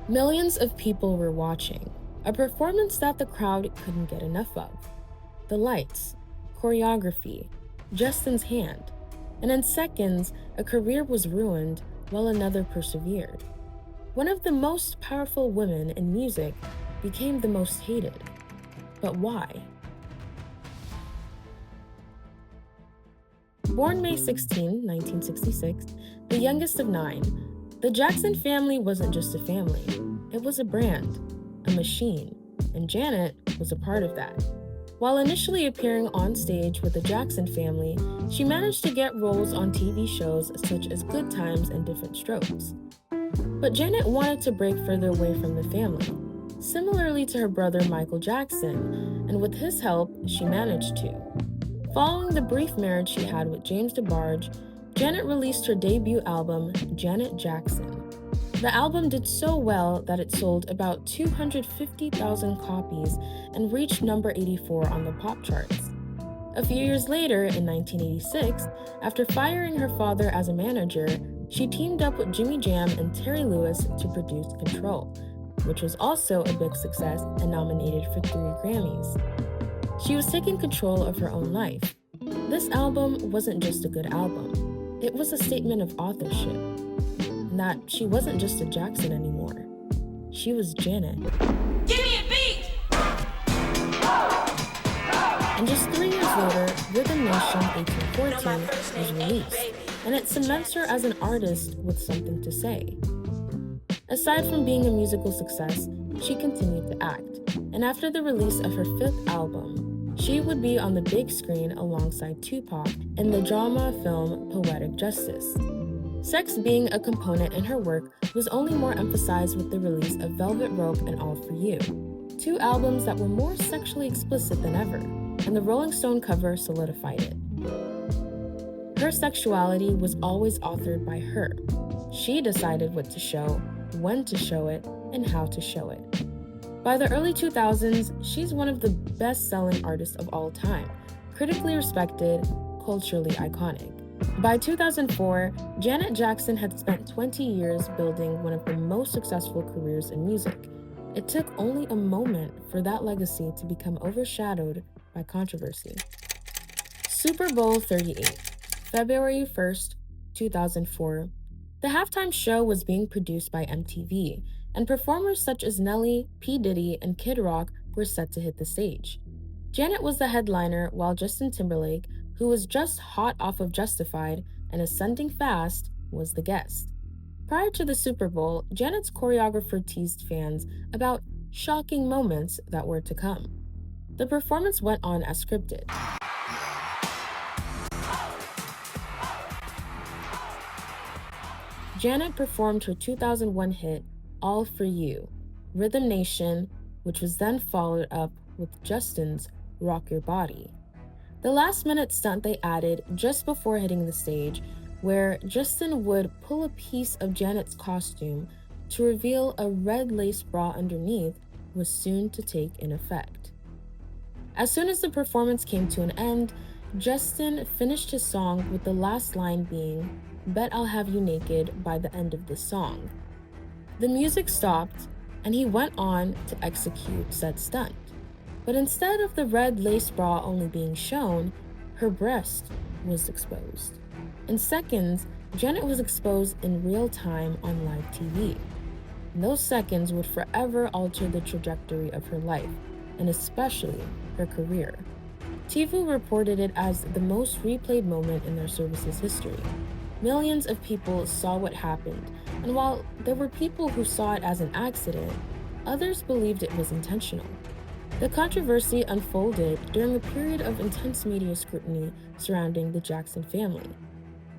Millions of people were watching, a performance that the crowd couldn't get enough of. The lights, choreography, Justin's hand, and in seconds, a career was ruined while another persevered. One of the most powerful women in music became the most hated. But why? Born May 16, 1966, the youngest of 9, the Jackson family wasn't just a family. It was a brand, a machine, and Janet was a part of that. While initially appearing on stage with the Jackson family, she managed to get roles on TV shows such as Good Times and Different Strokes. But Janet wanted to break further away from the family, similarly to her brother Michael Jackson, and with his help, she managed to. Following the brief marriage she had with James DeBarge, Janet released her debut album, Janet Jackson. The album did so well that it sold about 250,000 copies and reached number 84 on the pop charts. A few years later, in 1986, after firing her father as a manager, she teamed up with Jimmy Jam and Terry Lewis to produce Control, which was also a big success and nominated for 3 Grammys. She was taking control of her own life. This album wasn't just a good album. It was a statement of authorship. And that she wasn't just a Jackson anymore. She was Janet. Give me a beat! And just 3 years later, Rhythm Nation 1814 was released, and it cements her as an artist with something to say. Aside from being a musical success, she continued to act, and after the release of her 5th album, she would be on the big screen alongside Tupac in the drama film Poetic Justice. Sex being a component in her work was only more emphasized with the release of Velvet Rope and All For You, 2 albums that were more sexually explicit than ever, and the Rolling Stone cover solidified it. Her sexuality was always authored by her. She decided what to show, when to show it, and how to show it. By the early 2000s, she's one of the best-selling artists of all time, critically respected, culturally iconic. By 2004, Janet Jackson had spent 20 years building one of the most successful careers in music. It took only a moment for that legacy to become overshadowed by controversy. Super Bowl 38, February 1st, 2004. The halftime show was being produced by MTV, and performers such as Nelly, P. Diddy, and Kid Rock were set to hit the stage. Janet was the headliner, while Justin Timberlake, who was just hot off of Justified and ascending fast, was the guest. Prior to the Super Bowl, Janet's choreographer teased fans about shocking moments that were to come. The performance went on as scripted. Janet performed her 2001 hit, All For You, Rhythm Nation, which was then followed up with Justin's Rock Your Body. The last-minute stunt they added just before hitting the stage, where Justin would pull a piece of Janet's costume to reveal a red lace bra underneath, was soon to take in effect. As soon as the performance came to an end, Justin finished his song with the last line being, "Bet I'll have you naked by the end of this song." The music stopped, and he went on to execute said stunt. But instead of the red lace bra only being shown, her breast was exposed. In seconds, Janet was exposed in real time on live TV. And those seconds would forever alter the trajectory of her life, and especially her career. TiVo reported it as the most replayed moment in their service's history. Millions of people saw what happened, and while there were people who saw it as an accident, others believed it was intentional. The controversy unfolded during a period of intense media scrutiny surrounding the Jackson family.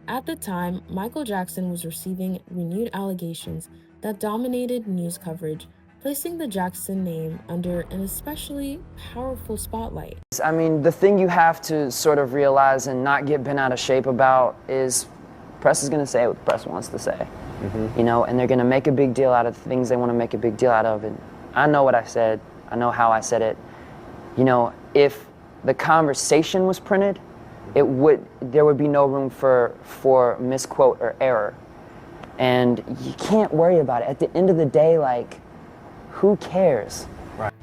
At the time, Michael Jackson was receiving renewed allegations that dominated news coverage, placing the Jackson name under an especially powerful spotlight. I mean, the thing you have to sort of realize and not get bent out of shape about is press is going to say what the press wants to say, you know, and they're going to make a big deal out of the things they want to make a big deal out of. And I know what I said. I know how I said it. You know, if the conversation was printed, there would be no room for misquote or error. And you can't worry about it. At the end of the day, like, who cares?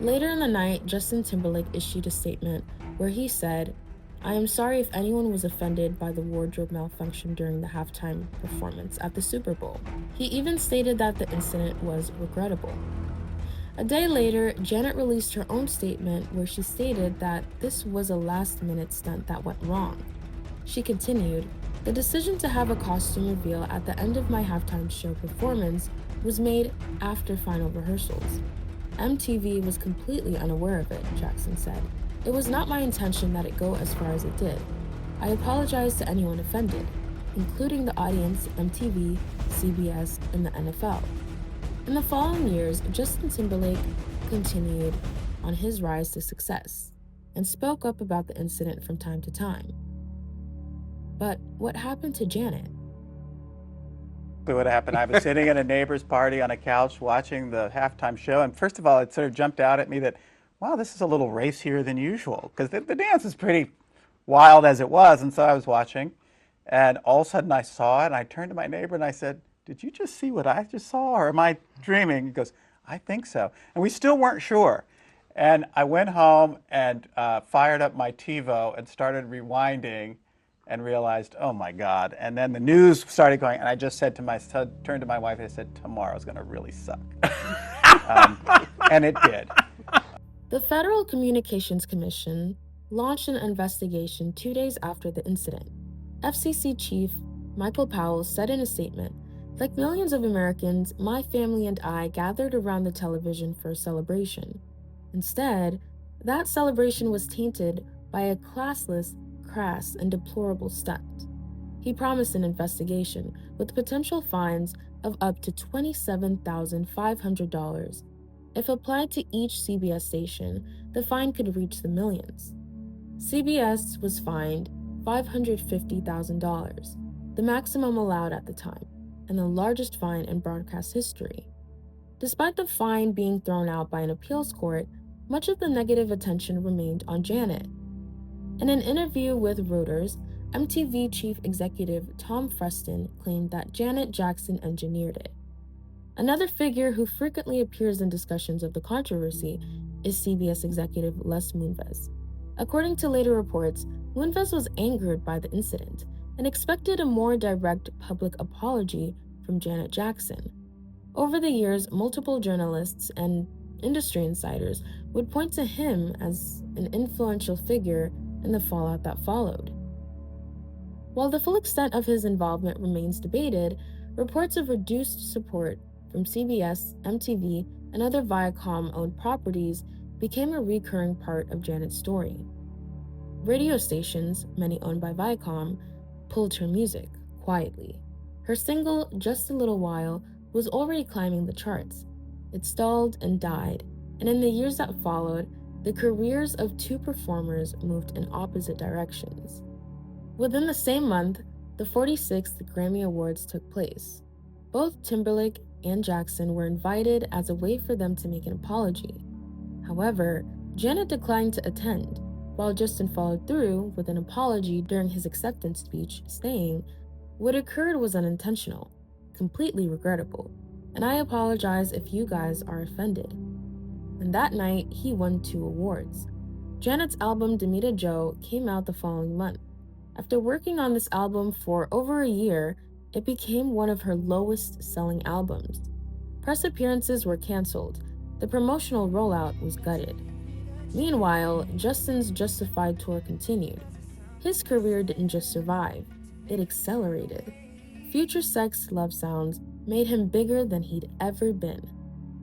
Later in the night, Justin Timberlake issued a statement where he said, "I am sorry if anyone was offended by the wardrobe malfunction during the halftime performance at the Super Bowl." He even stated that the incident was regrettable. A day later, Janet released her own statement where she stated that this was a last-minute stunt that went wrong. She continued, "The decision to have a costume reveal at the end of my halftime show performance was made after final rehearsals. MTV was completely unaware of it," Jackson said. "It was not my intention that it go as far as it did. I apologize to anyone offended, including the audience, MTV, CBS, and the NFL." In the following years, Justin Timberlake continued on his rise to success and spoke up about the incident from time to time. But what happened to Janet? What happened? I was sitting at a neighbor's party on a couch watching the halftime show, and first of all, it sort of jumped out at me that, wow, this is a little racier than usual, because the dance is pretty wild as it was, and so I was watching, and all of a sudden I saw it, and I turned to my neighbor and I said, "Did you just see what I just saw, or am I dreaming?" He goes, "I think so." And we still weren't sure. And I went home and fired up my TiVo and started rewinding and realized, oh my God. And then the news started going, and I just said to turned to my wife and I said, "Tomorrow's going to really suck." And it did. The Federal Communications Commission launched an investigation 2 days after the incident. FCC Chief Michael Powell said in a statement, "Like millions of Americans, my family and I gathered around the television for a celebration. Instead, that celebration was tainted by a classless, crass, and deplorable stunt." He promised an investigation with potential fines of up to $27,500. If applied to each CBS station, the fine could reach the millions. CBS was fined $550,000, the maximum allowed at the time, and the largest fine in broadcast history. Despite the fine being thrown out by an appeals court, much of the negative attention remained on Janet. In an interview with Reuters, MTV chief executive Tom Freston claimed that Janet Jackson engineered it. Another figure who frequently appears in discussions of the controversy is CBS executive Les Moonves. According to later reports, Moonves was angered by the incident and expected a more direct public apology from Janet Jackson. Over the years, multiple journalists and industry insiders would point to him as an influential figure in the fallout that followed. While the full extent of his involvement remains debated, reports of reduced support from CBS, MTV, and other Viacom-owned properties became a recurring part of Janet's story. Radio stations, many owned by Viacom, pulled her music quietly. Her single, Just a Little While, was already climbing the charts. It stalled and died, and in the years that followed, the careers of two performers moved in opposite directions. Within the same month, the 46th Grammy Awards took place. Both Timberlake and Jackson were invited as a way for them to make an apology. However, Janet declined to attend, while Justin followed through with an apology during his acceptance speech, saying, "What occurred was unintentional, completely regrettable, and I apologize if you guys are offended." And that night, he won 2 awards. Janet's album Demita Joe came out the following month. After working on this album for over a year, it became one of her lowest-selling albums. Press appearances were canceled. The promotional rollout was gutted. Meanwhile, Justin's Justified tour continued. His career didn't just survive, it accelerated. Future Sex Love Sounds made him bigger than he'd ever been.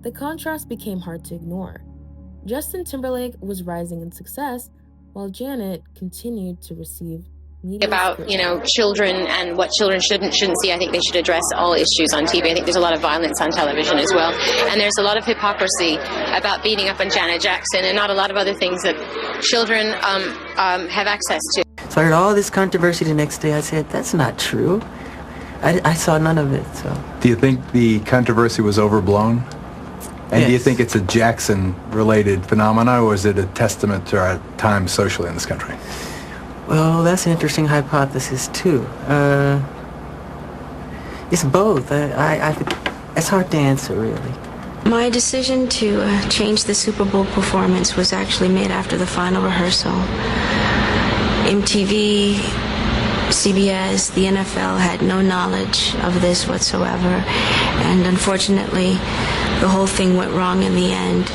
The contrast became hard to ignore. Justin Timberlake was rising in success, while Janet continued to receive media about scrutiny. children and what children shouldn't see. I think they should address all issues on TV. I think there's a lot of violence on television as well, and there's a lot of hypocrisy about beating up on Janet Jackson and not a lot of other things that children have access to. So I heard all this controversy the next day. I said, that's not true. I saw none of it. So Do you think the controversy was overblown? And do you Yes. think it's a Jackson-related phenomenon, or is it a testament to our time socially in this country? Well, that's an interesting hypothesis too. It's both. It's hard to answer, really. My decision to change the Super Bowl performance was actually made after the final rehearsal. MTV, CBS, the NFL had no knowledge of this whatsoever, and unfortunately, the whole thing went wrong in the end.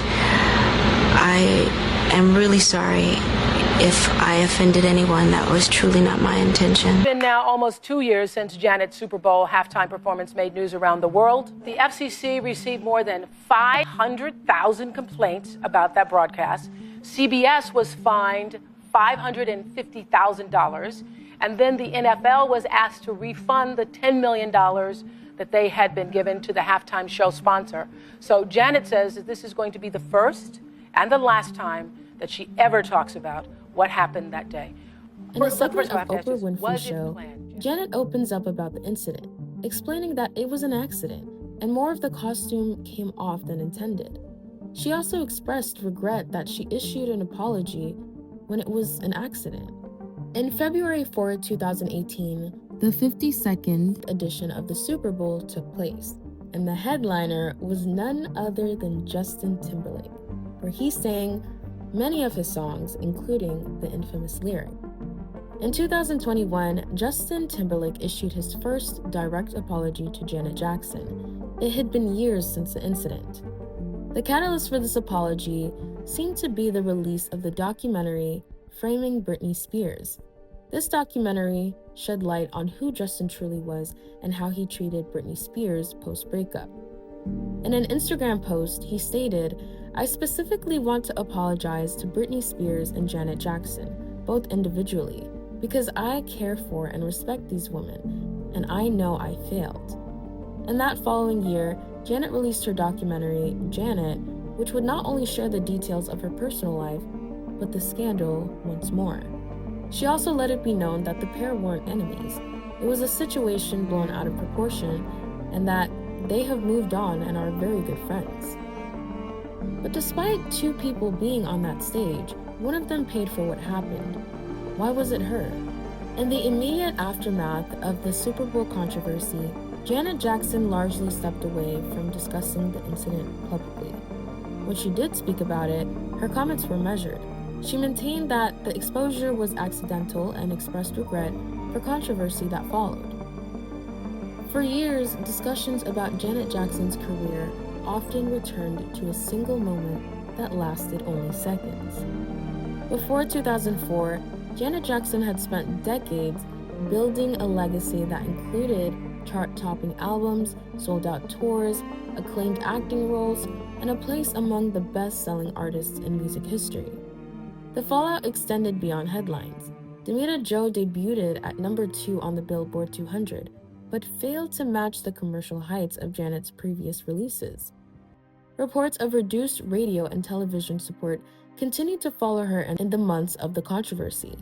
I am really sorry if I offended anyone. That was truly not my intention. It's been now almost 2 years since Janet's Super Bowl halftime performance made news around the world. The FCC received more than 500,000 complaints about that broadcast. CBS was fined $550,000, and then the NFL was asked to refund the $10 million that they had been given to the halftime show sponsor. So Janet says that this is going to be the first and the last time that she ever talks about what happened that day. In a segment of Oprah Winfrey's show, Janet opens up about the incident, explaining that it was an accident and more of the costume came off than intended. She also expressed regret that she issued an apology when it was an accident. In February 4, 2018, the 52nd edition of the Super Bowl took place, and the headliner was none other than Justin Timberlake, where he sang many of his songs, including the infamous lyric. In 2021, Justin Timberlake issued his first direct apology to Janet Jackson. It had been years since the incident. The catalyst for this apology seemed to be the release of the documentary Framing Britney Spears. This documentary shed light on who Justin truly was and how he treated Britney Spears post-breakup. In an Instagram post, he stated, "I specifically want to apologize to Britney Spears and Janet Jackson, both individually, because I care for and respect these women, and I know I failed." And that following year, Janet released her documentary, Janet, which would not only share the details of her personal life, but the scandal once more. She also let it be known that the pair weren't enemies. It was a situation blown out of proportion, and that they have moved on and are very good friends. But despite two people being on that stage, one of them paid for what happened. Why was it her? In the immediate aftermath of the Super Bowl controversy, Janet Jackson largely stepped away from discussing the incident publicly. When she did speak about it, her comments were measured. She maintained that the exposure was accidental and expressed regret for controversy that followed. For years, discussions about Janet Jackson's career often returned to a single moment that lasted only seconds. Before 2004, Janet Jackson had spent decades building a legacy that included chart-topping albums, sold-out tours, acclaimed acting roles, and a place among the best-selling artists in music history. The fallout extended beyond headlines. Damita Jo debuted at number 2 on the Billboard 200, but failed to match the commercial heights of Janet's previous releases. Reports of reduced radio and television support continued to follow her in the months of the controversy.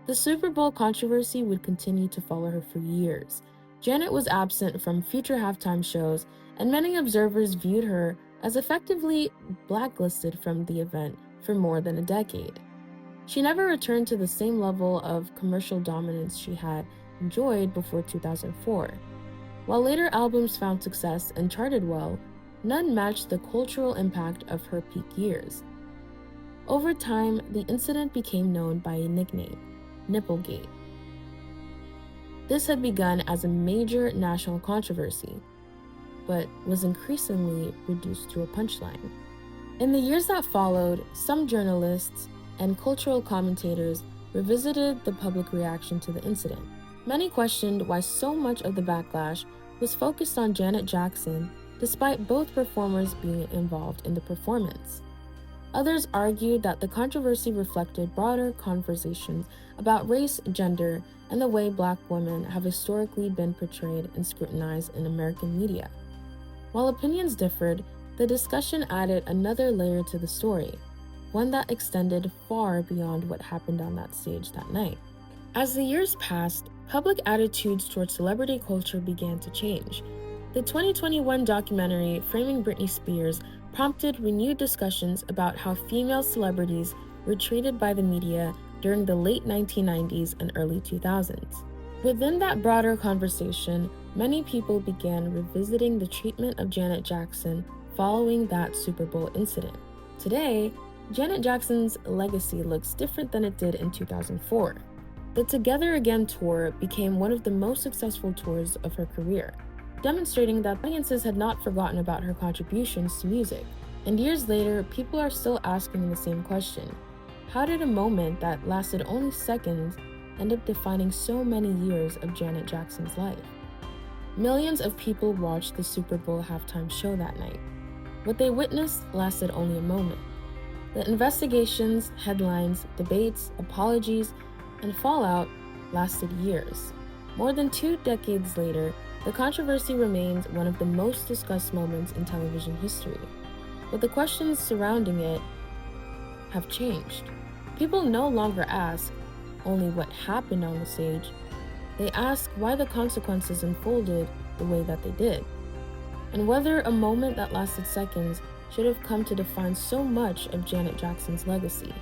The Super Bowl controversy would continue to follow her for years. Janet was absent from future halftime shows, and many observers viewed her as effectively blacklisted from the event for more than a decade. She never returned to the same level of commercial dominance she had enjoyed before 2004. While later albums found success and charted well, none matched the cultural impact of her peak years. Over time, the incident became known by a nickname, Nipplegate. This had begun as a major national controversy, but was increasingly reduced to a punchline. In the years that followed, some journalists and cultural commentators revisited the public reaction to the incident. Many questioned why so much of the backlash was focused on Janet Jackson, despite both performers being involved in the performance. Others argued that the controversy reflected broader conversations about race, gender, and the way Black women have historically been portrayed and scrutinized in American media. While opinions differed, the discussion added another layer to the story, one that extended far beyond what happened on that stage that night. As the years passed, public attitudes toward celebrity culture began to change. The 2021 documentary Framing Britney Spears prompted renewed discussions about how female celebrities were treated by the media during the late 1990s and early 2000s. Within that broader conversation, many people began revisiting the treatment of Janet Jackson following that Super Bowl incident. Today, Janet Jackson's legacy looks different than it did in 2004. The Together Again tour became one of the most successful tours of her career, demonstrating that audiences had not forgotten about her contributions to music. And years later, people are still asking the same question. How did a moment that lasted only seconds end up defining so many years of Janet Jackson's life? Millions of people watched the Super Bowl halftime show that night. What they witnessed lasted only a moment. The investigations, headlines, debates, apologies, and fallout lasted years. More than 2 decades later, the controversy remains one of the most discussed moments in television history. But the questions surrounding it have changed. People no longer ask only what happened on the stage. They ask why the consequences unfolded the way that they did, and whether a moment that lasted seconds should have come to define so much of Janet Jackson's legacy.